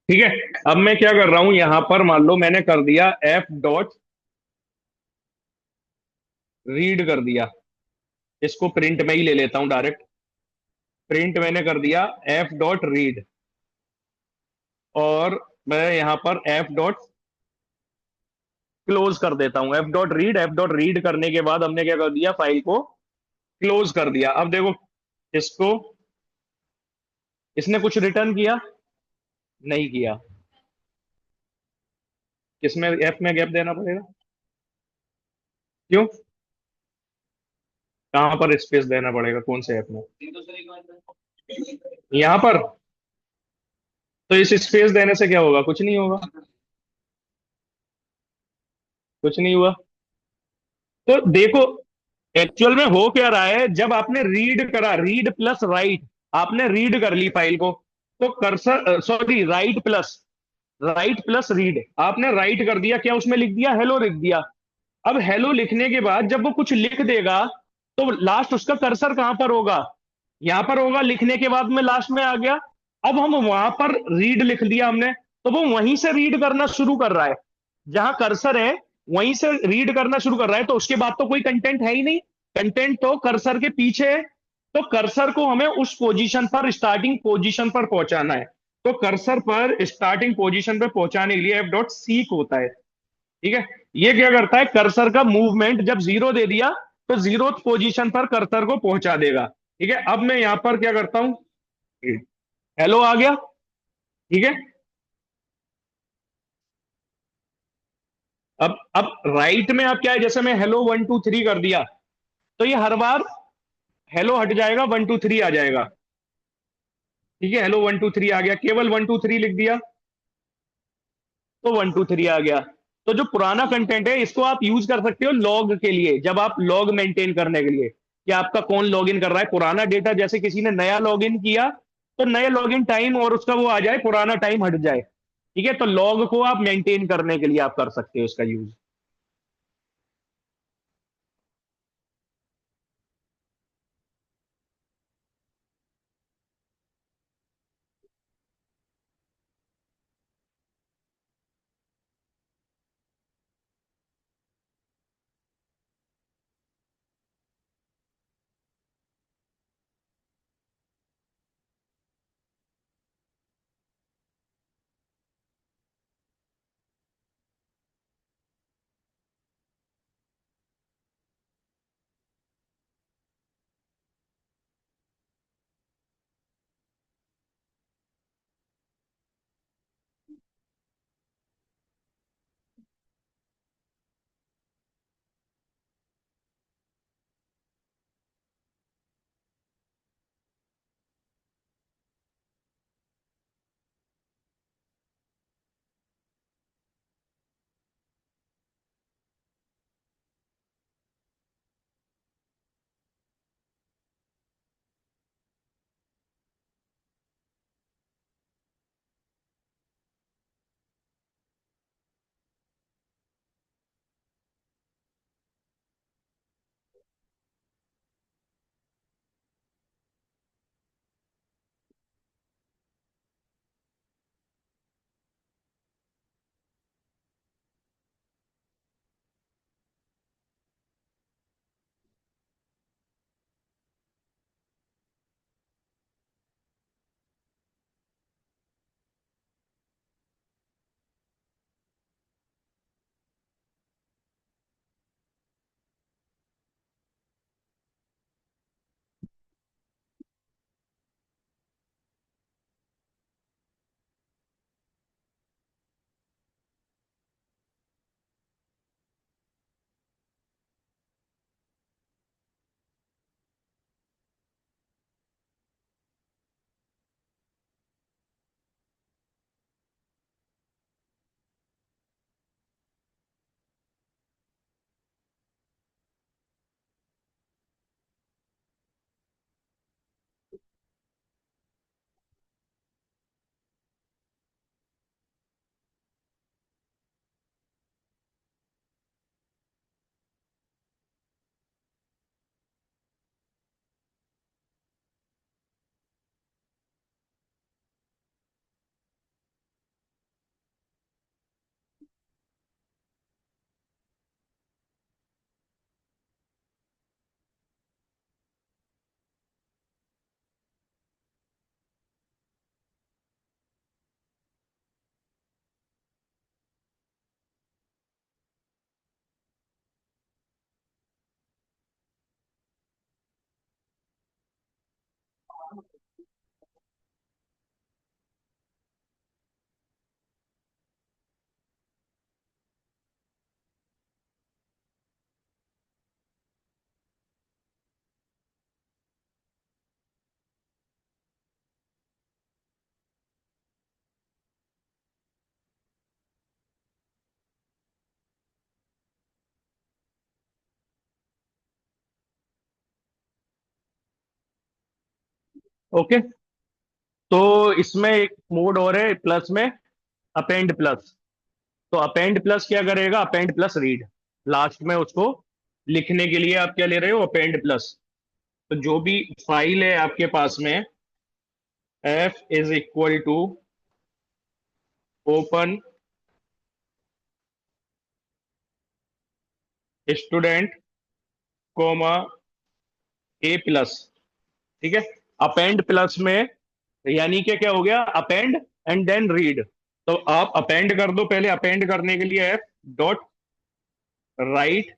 ठीक है। अब मैं क्या कर रहा हूं यहां पर, मान लो मैंने कर दिया एफ डॉट रीड कर दिया। इसको प्रिंट में ही ले लेता हूं डायरेक्ट। प्रिंट मैंने कर दिया एफ डॉट रीड। और मैं यहां पर एफ डॉट क्लोज कर देता हूं। एफ डॉट रीड करने के बाद हमने क्या कर दिया, फाइल को क्लोज कर दिया। अब देखो इसको, इसने कुछ रिटर्न किया? नहीं किया। किसमें, एफ में गैप देना पड़ेगा? क्यों? कहां पर स्पेस देना पड़ेगा, कौन से एफ में? यहां पर। तो इस स्पेस देने से क्या होगा? कुछ नहीं होगा। कुछ नहीं हुआ। तो देखो एक्चुअल में हो क्या रहा है, जब आपने रीड करा, रीड प्लस राइट, आपने रीड कर ली फाइल को, तो cursor, sorry, right plus read, आपने राइट कर दिया, क्या उसमें लिख दिया? हेलो लिख दिया। अब हेलो लिखने के बाद जब वो कुछ लिख देगा, तो लास्ट उसका कर्सर कहां पर होगा? यहां पर होगा। लिखने के बाद में लास्ट में आ गया। अब हम वहां पर रीड लिख दिया हमने, तो वो वहीं से रीड करना शुरू कर रहा है। जहां कर्सर है वहीं से रीड करना शुरू कर रहा है, तो उसके बाद तो कोई कंटेंट है ही नहीं। कंटेंट तो कर्सर के पीछे है। तो कर्सर को हमें उस पोजीशन पर, स्टार्टिंग पोजीशन पर पहुंचाना है। तो कर्सर पर स्टार्टिंग पोजीशन पर पहुंचाने के लिए एफ डॉट सीक होता है। ठीक है। ये क्या करता है, कर्सर का मूवमेंट जब जीरो दे दिया, तो जीरो पोजीशन पर कर्सर को पहुंचा देगा। ठीक है। अब मैं यहां पर क्या करता हूं, हेलो आ गया। ठीक है। अब राइट में आप क्या है, जैसे मैं हेलो वन टू थ्री कर दिया, तो ये हर बार हेलो हट जाएगा, वन टू थ्री आ जाएगा। ठीक है। हेलो वन टू थ्री आ गया, केवल वन टू थ्री लिख दिया, तो वन टू थ्री आ गया। तो जो पुराना कंटेंट है इसको आप यूज कर सकते हो लॉग के लिए, जब आप लॉग मेंटेन करने के लिए कि आपका कौन लॉगिन कर रहा है, पुराना डेटा, जैसे किसी ने नया लॉगिन किया, तो नए लॉगिन टाइम और उसका वो आ जाए, पुराना टाइम हट जाए। ठीक है। तो लॉग को आप मेंटेन करने के लिए आप कर सकते हो इसका यूज। ओके। तो इसमें एक मोड और है प्लस में, अपेंड प्लस। तो अपेंड प्लस क्या करेगा, अपेंड प्लस रीड। लास्ट में उसको लिखने के लिए आप क्या ले रहे हो, अपेंड प्लस। तो जो भी फाइल है आपके पास में, f is equal to open student comma a plus. ठीक है। अपेंड प्लस में यानी कि क्या हो गया, अपेंड एंड देन रीड। तो आप अपेंड कर दो, पहले अपेंड करने के लिए एफ डॉट राइट।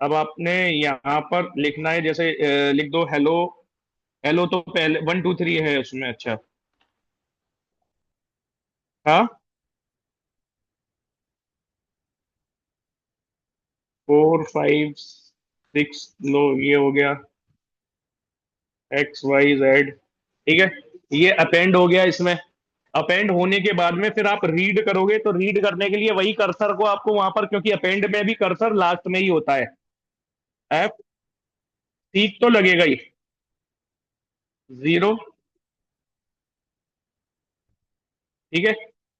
अब आपने यहाँ पर लिखना है, जैसे लिख दो हेलो। हेलो तो पहले 1 2 3 है उसमें, अच्छा। हाँ, 4 5 6, लो ये हो गया, XYZ। ठीक है, ये अपेंड हो गया इसमें। अपेंड होने के बाद में फिर आप रीड करोगे, तो रीड करने के लिए वही कर्सर को आपको वहां पर, क्योंकि अपेंड में भी कर्सर लास्ट में ही होता है, एफ सीक तो लगेगा ही। 0। ठीक है,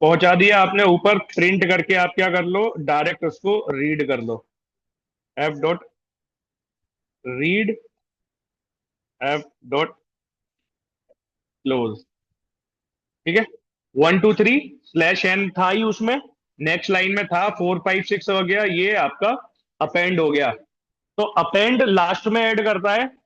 पहुंचा दिया आपने ऊपर, प्रिंट करके आप क्या कर लो, डायरेक्ट उसको रीड कर लो। F dot read, F dot close. ठीक है, 1 2 3 स्लैश एन था ही उसमें। नेक्स्ट लाइन में था 4 5 6 हो गया, ये आपका अपेंड हो गया। तो अपेंड लास्ट में ऐड करता है।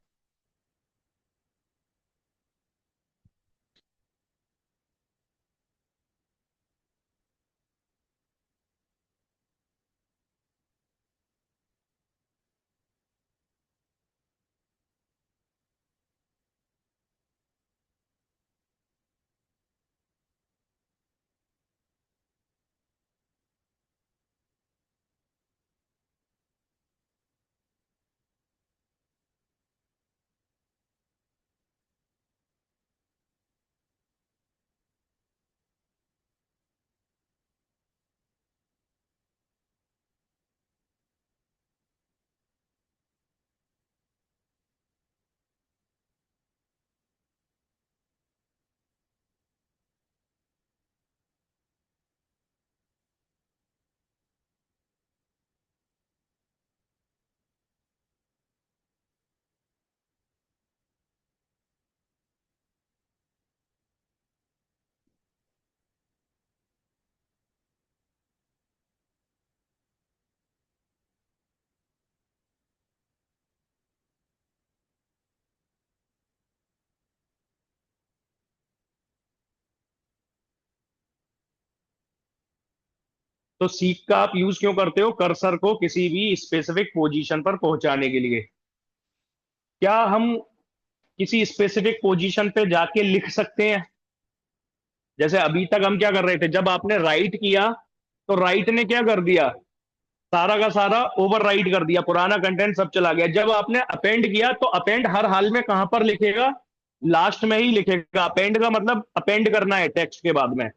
तो सीक का आप यूज क्यों करते हो, कर्सर को किसी भी स्पेसिफिक पोजीशन पर पहुंचाने के लिए। क्या हम किसी स्पेसिफिक पोजीशन पे जाके लिख सकते हैं। जैसे अभी तक हम क्या कर रहे थे, जब आपने राइट किया तो राइट ने क्या कर दिया, सारा का सारा ओवर राइट कर दिया, पुराना कंटेंट सब चला गया। जब आपने अपेंड किया तो अपेंड हर हाल में कहां पर लिखेगा, लास्ट में ही लिखेगा। अपेंड का मतलब अपेंड करना है टेक्स्ट के बाद में।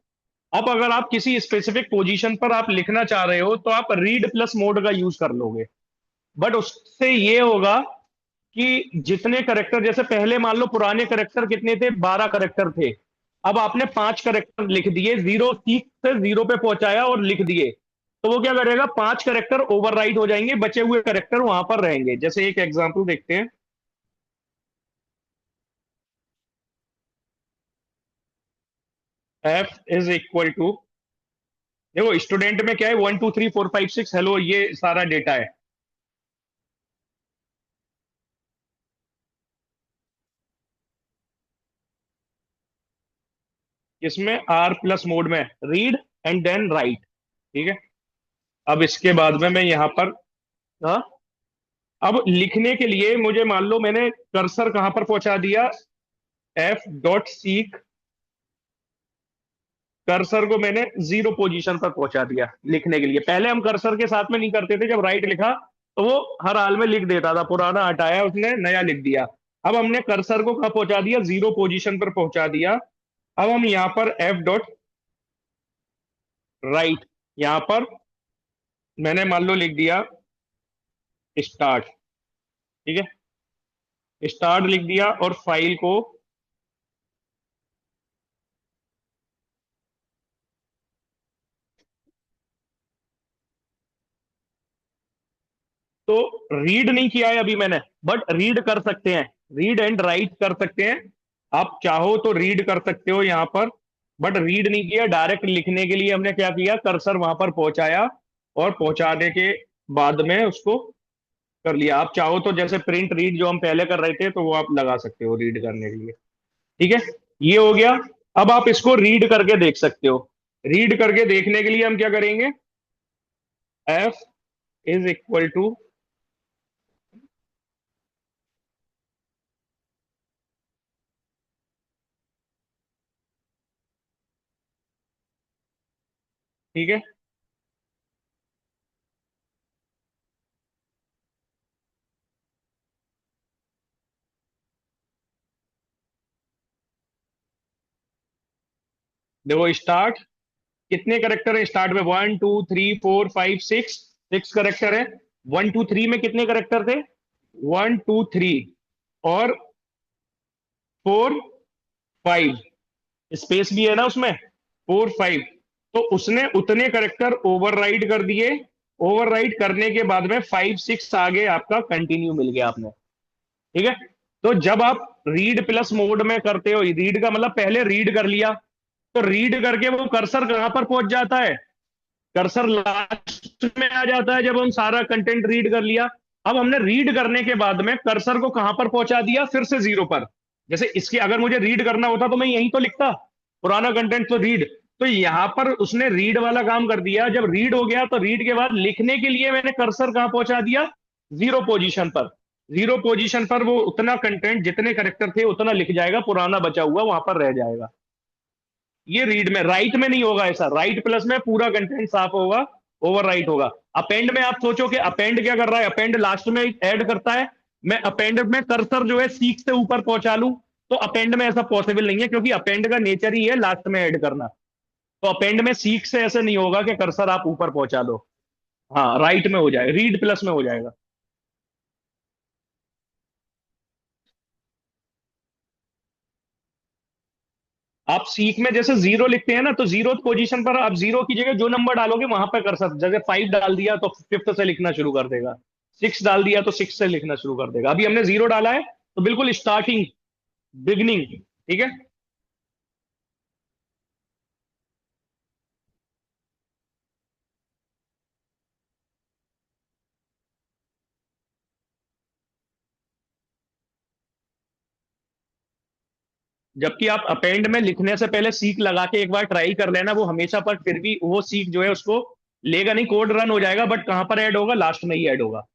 अब अगर आप किसी स्पेसिफिक पोजीशन पर आप लिखना चाह रहे हो, तो आप रीड प्लस मोड का यूज कर लोगे। बट उससे ये होगा कि जितने करेक्टर, जैसे पहले मान लो पुराने करेक्टर कितने थे, 12 करेक्टर थे। अब आपने 5 करेक्टर लिख दिए, जीरो सीख से जीरो पे पहुंचाया और लिख दिए, तो वो क्या करेगा, 5 करेक्टर ओवरराइट हो जाएंगे, बचे हुए करेक्टर वहां पर रहेंगे। जैसे एक एग्जांपल देखते हैं। एफ इज इक्वल टू, देखो स्टूडेंट में क्या है, 1 2 3 4 5 6 हेलो, ये सारा डेटा है। इसमें आर प्लस मोड में, रीड एंड देन राइट। ठीक है। अब इसके बाद में मैं यहाँ पर, हाँ, अब लिखने के लिए मुझे मान लो मैंने कर्सर कहां पर पहुंचा दिया, एफ डॉट सीक। कर्सर को मैंने जीरो पोजीशन पर पहुंचा दिया लिखने के लिए। पहले हम कर्सर के साथ में नहीं करते थे, जब राइट लिखा तो वो हर हाल में लिख देता था, पुराना हटाया उसने, नया लिख दिया। अब हमने कर्सर को कहाँ पहुंचा दिया, जीरो पोजीशन पर पहुंचा दिया। अब हम यहाँ पर एफ डॉट राइट, यहाँ पर मैंने मान लो लिख दिया स्टार्ट। ठीक है। स्टार्ट लिख दिया और फाइल को, तो रीड नहीं किया है अभी मैंने, बट रीड कर सकते हैं, रीड एंड राइट कर सकते हैं। आप चाहो तो रीड कर सकते हो यहां पर, बट रीड नहीं किया, डायरेक्ट लिखने के लिए हमने क्या किया, कर्सर वहां पर पहुंचाया, और पहुंचाने के बाद में उसको कर लिया। आप चाहो तो जैसे प्रिंट रीड जो हम पहले कर रहे थे, तो वो आप लगा सकते हो रीड करने के लिए। ठीक है, ये हो गया। अब आप इसको रीड करके देख सकते हो। रीड करके देखने के लिए हम क्या करेंगे, एफ इज इक्वल टू, ठीक है, देखो स्टार्ट, कितने करेक्टर है स्टार्ट में, 1 2 3 4 5 6, 6 करेक्टर है। 1 2 3 में कितने करेक्टर थे, 1 2 3, और 4 5, स्पेस भी है ना उसमें, 4 5, तो उसने उतने करेक्टर ओवरराइड कर दिए। ओवरराइड करने के बाद में 5 6 आगे आपका कंटिन्यू मिल गया आपने। ठीक है, तो जब आप रीड प्लस मोड में करते हो, रीड का मतलब पहले रीड कर लिया, तो रीड करके वो कर्सर कहां पर पहुंच जाता है, कर्सर लास्ट में आ जाता है जब हम सारा कंटेंट रीड कर लिया। अब हमने रीड करने के बाद में कर्सर को कहां पर पहुंचा दिया, फिर से जीरो पर। जैसे इसके अगर मुझे रीड करना होता तो मैं यहीं तो लिखता, पुराना कंटेंट तो रीड, तो यहां पर उसने रीड वाला काम कर दिया। जब रीड हो गया तो रीड के बाद लिखने के लिए मैंने कर्सर कहां पहुंचा दिया, जीरो पोजीशन पर। जीरो पोजीशन पर वो उतना कंटेंट जितने करेक्टर थे उतना लिख जाएगा, पुराना बचा हुआ वहां पर रह जाएगा। ये रीड में, राइट में नहीं होगा ऐसा, राइट प्लस में पूरा कंटेंट साफ होगा, ओवर राइट होगा। अपेंड में आप सोचो कि अपेंड क्या कर रहा है, अपेंड लास्ट में ऐड करता है। मैं अपेंड में कर्सर जो है सीक से ऊपर पहुंचा लूं, तो अपेंड में ऐसा पॉसिबल नहीं है, क्योंकि अपेंड का नेचर ही है लास्ट में ऐड करना। तो अपेंड में सीक से ऐसे नहीं होगा कि कर्सर आप ऊपर पहुंचा लो। हाँ, राइट में हो जाएगा, रीड प्लस में हो जाएगा। आप सीख में जैसे जीरो लिखते हैं ना, तो जीरो पोजीशन पर आप जीरो की जगह जो नंबर डालोगे वहां पर कर सकते, जैसे 5 डाल दिया तो फिफ्थ से लिखना शुरू कर देगा, 6 डाल दिया तो 6 से लिखना शुरू कर देगा। अभी हमने जीरो डाला है, तो बिल्कुल स्टार्टिंग, बिगनिंग। ठीक है, जबकि आप अपेंड में लिखने से पहले सीख लगा के एक बार ट्राई कर लेना, वो हमेशा पर फिर भी वो सीख जो है उसको लेगा नहीं, कोड रन हो जाएगा, बट कहां पर ऐड होगा, लास्ट में ही ऐड होगा।